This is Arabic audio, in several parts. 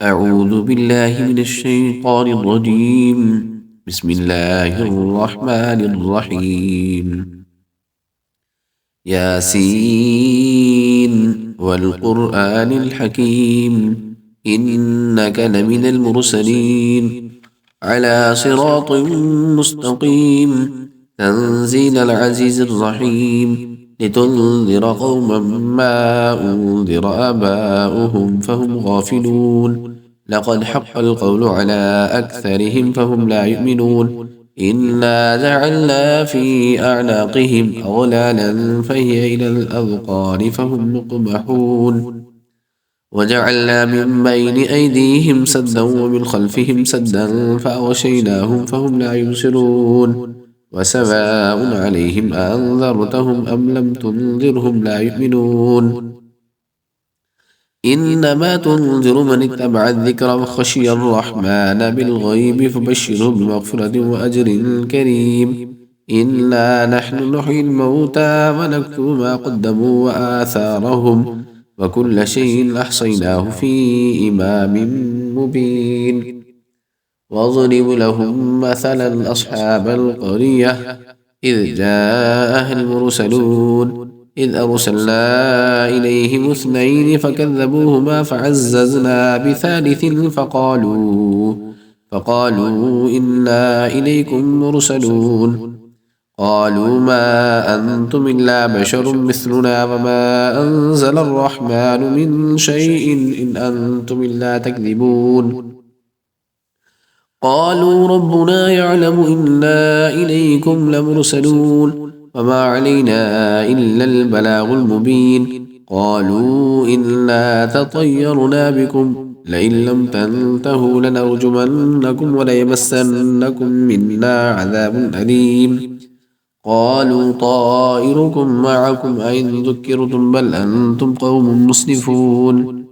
أعوذ بالله من الشيطان الرجيم. بسم الله الرحمن الرحيم. ياسين والقرآن الحكيم، إنك لمن المرسلين على صراط مستقيم، تنزيل العزيز الرحيم، لتنذر قوما ما أنذر آباؤهم فهم غافلون. لقد حق القول على أكثرهم فهم لا يؤمنون. إنا جعلنا في أعناقهم أغلالا فهي إلى الأذقان فهم مقمحون. وجعلنا من بين أيديهم سدا ومن خلفهم سدا فأغشيناهم فهم لا يبصرون. وسواء عليهم أنذرتهم أم لم تنذرهم لا يؤمنون. إنما تنذر من اتبع الذكر وخشي الرحمن بالغيب فبشره بمغفرة وأجر كريم. إنا نحن نحيي الموتى ونكتب ما قدموا وآثارهم، وكل شيء أحصيناه في إمام مبين. واضرب لهم مثلا أصحاب القرية إذ جاءها المرسلون إذ أرسلنا إليهم اثنين فكذبوهما فعززنا بثالث فقالوا إنا إليكم مرسلون. قالوا ما أنتم إلا بشر مثلنا وما أنزل الرحمن من شيء إن أنتم إلا تكذبون. قالوا ربنا يعلم إنا إليكم لمرسلون وما علينا إلا البلاغ المبين. قالوا إنا تطيرنا بكم لئن لم تنتهوا لنرجمنكم وليمسنكم منا عذاب أليم. قالوا طائركم معكم أئن ذكرتم بل أنتم قوم مسرفون.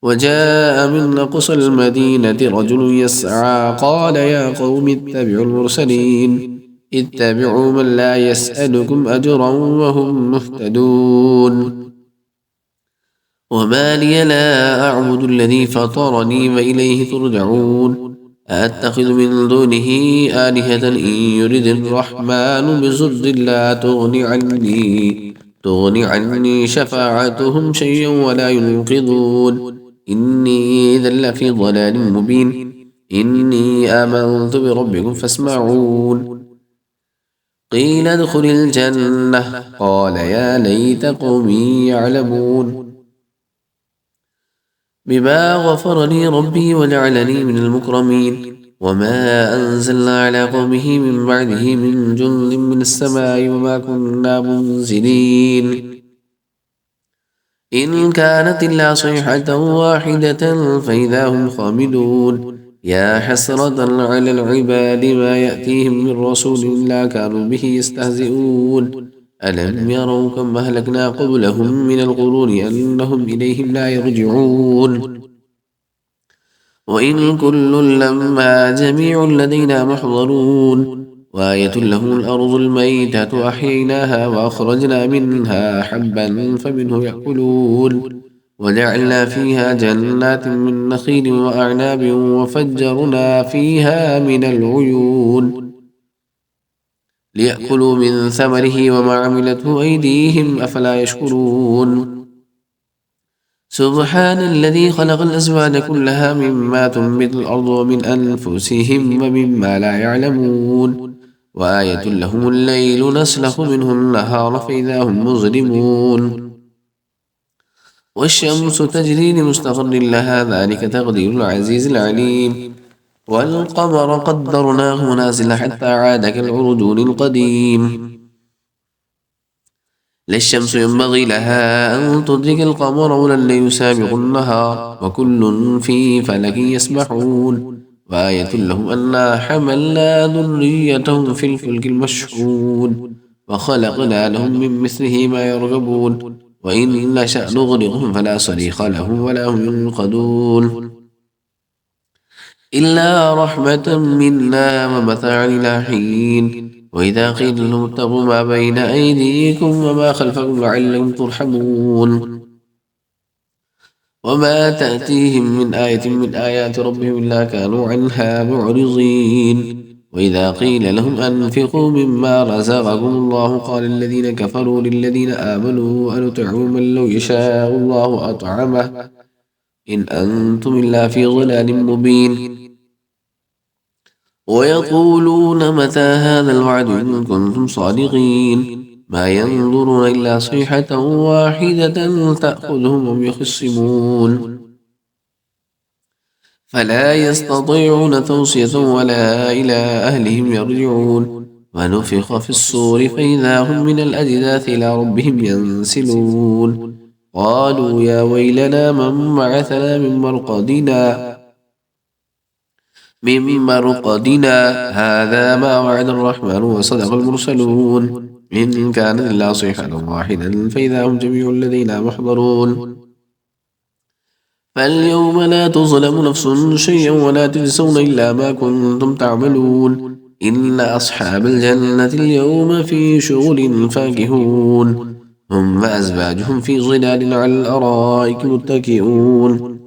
وجاء من أقصى المدينة رجل يسعى قال يا قوم اتبعوا المرسلين اتبعوا من لا يسألكم أجرا وهم مهتدون. وما لي لا أعبد الذي فطرني وإليه ترجعون. أتخذ من دونه آلهة إن يرد الرحمن بضر لا تغني عني شفاعتهم شيئا ولا ينقذون. إني إذا لفي ضلال مبين. إني آمنت بربكم فاسمعون. قيل ادخل الجنة قال يا ليت قومي يعلمون. بما غفر لي ربي وجعلني من المكرمين. وما أنزلنا على قومه من بعده من جند من السماء وما كنا منزلين. إن كانت إلا صيحة واحدة فإذا هم خامدون. يا حسرة على العباد ما يأتيهم من رسول إلا كانوا به يستهزئون. ألم يروا كم أهلكنا قبلهم من القرون أنهم إليهم لا يرجعون. وإن كل لما جميع لدينا محضرون. وآية لهم الأرض الميتة أحييناها وأخرجنا منها حبا فمنه يأكلون. وجعلنا فيها جنات من نخيل وأعناب وفجرنا فيها من العيون ليأكلوا من ثمره وما عملته أيديهم أفلا يشكرون. سبحان الذي خلق الأزواج كلها مما تنبت الأرض ومن أنفسهم ومما لا يعلمون. وآية لهم الليل نسلخ منه النهار فإذا هم مظلمون. والشمس تجري لمستقر لها ذلك تقدير العزيز العليم. والقمر قدرناه منازل حتى عاد كالعرجون القديم. لا الشمس ينبغي لها أن تدرك القمر ولا الليل سابق النهار وكل في فلك يسبحون. وآية لهم أنا حملنا ذريتهم في الفلك المشحون وخلقنا لهم من مثله ما يرغبون. وإن نشأ نغرقهم فلا صريخ لهم ولا هم ينقذون إلا رحمة منا ومتاعا إلى حين. وإذا قيل لهم اتقوا ما بين أيديكم وما خلفكم لعلكم ترحمون. وما تأتيهم من آية من آيات ربهم إلا كانوا عنها معرضين وإذا قيل لهم أنفقوا مما رزقكم الله قال الذين كفروا للذين آمنوا أنطعم من لو يشاء الله أطعمه إن أنتم إلا في ضلال مبين ويقولون متى هذا الوعد إن كنتم صادقين ما ينظرون إلا صيحة واحدة تأخذهم وهم يخصمون فلا يستطيعون توصية ولا إلى أهلهم يرجعون ونفخ في الصور فإذا هم من الأجداث إلى ربهم ينسلون قالوا يا ويلنا من بعثنا من مرقدنا هذا ما وعد الرحمن وصدق المرسلون إن كان إلا صيحة واحدة فإذا هم جميع الذين محضرون فاليوم لا تظلم نفس شيئا ولا تجزون إلا ما كنتم تعملون إن أصحاب الجنة اليوم في شغل فاكهون هم وأزواجهم في ظلال على الأرائك متكئون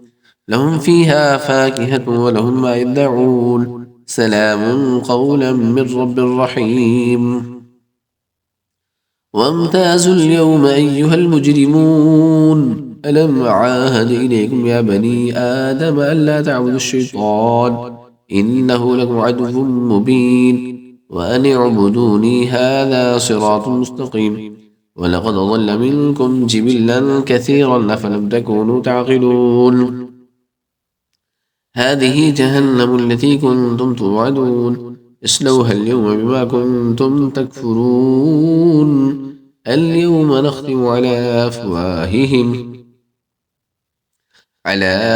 لهم فيها فاكهة ولهم ما يدعون سلام قولا من رب رحيم وامتازوا اليوم أيها المجرمون ألم عاهد إليكم يا بني آدم ألا تعبدوا الشيطان إنه لكم عدو مبين وأن اعبدوني هذا صراط مستقيم ولقد ضل منكم جبلا كثيرا أفلم تكونوا تعقلون هذه جهنم التي كنتم توعدون اصلوها اليوم بما كنتم تكفرون اليوم نختم على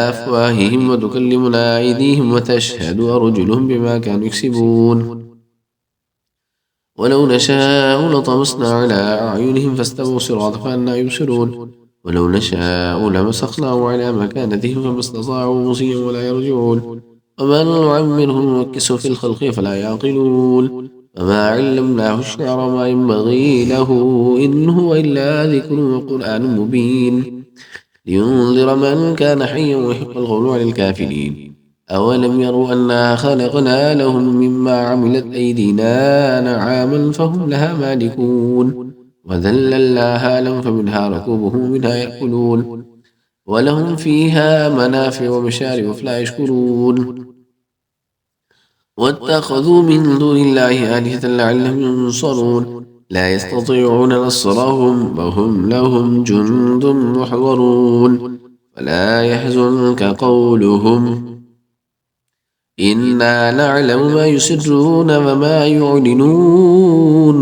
أفواههم وتكلمنا أيديهم وتشهد أرجلهم بما كانوا يكسبون ولو نشاء لطمسنا على أعينهم فاستبقوا الصراط فأنى يبصرون ولو نشاء لمسخناهم على مكانتهم فما استطاعوا مصيا ولا يرجعون وما نعمرهم ننكسه في الخلق فلا يعقلون وما علمناه الشعر ما ينبغي له إن هو إلا ذكر وقرآن مبين لينذر من كان حيا ويحق القول على الكافرين أولم يروا أنا خلقنا لهم مما عملت أيدينا نعاما فهم لها مالكون وذللناها لهم فمنها ركوبهم ومنها يأكلون ولهم فيها منافع ومشارب فلا يشكرون واتخذوا من دون الله آلهة لعلهم ينصرون لا يستطيعون نصرهم وهم لهم جند محضرون ولا يحزنك قولهم إنا نعلم ما يسرون وما يعلنون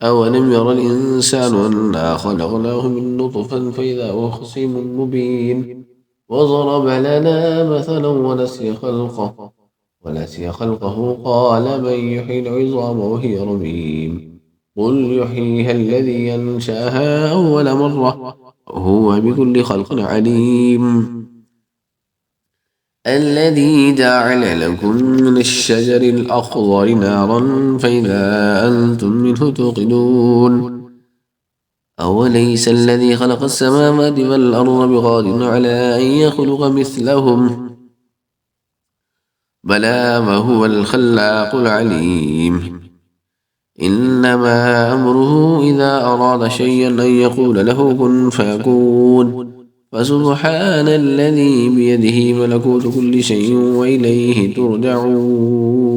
أولم ير الإنسان أنا خلقناه من نطفة فإذا هو خصيم مبين وضرب لنا مثلا ونسي خلقه قال من يحيي العظام وهي رميم قل يحييها الذي أنشأها أول مرة وهو بكل خلق عليم الذي جعل لكم من الشجر الأخضر نارا فإذا أنتم منه توقدون أوليس الذي خلق السماوات والأرض بقادر على أن يخلق مثلهم بلى وهو الخلاق العليم إنما أمره إذا أراد شيئا أن يقول له كن فيكون فسبحان الذي بيده ملكوت كل شيء وإليه ترجعون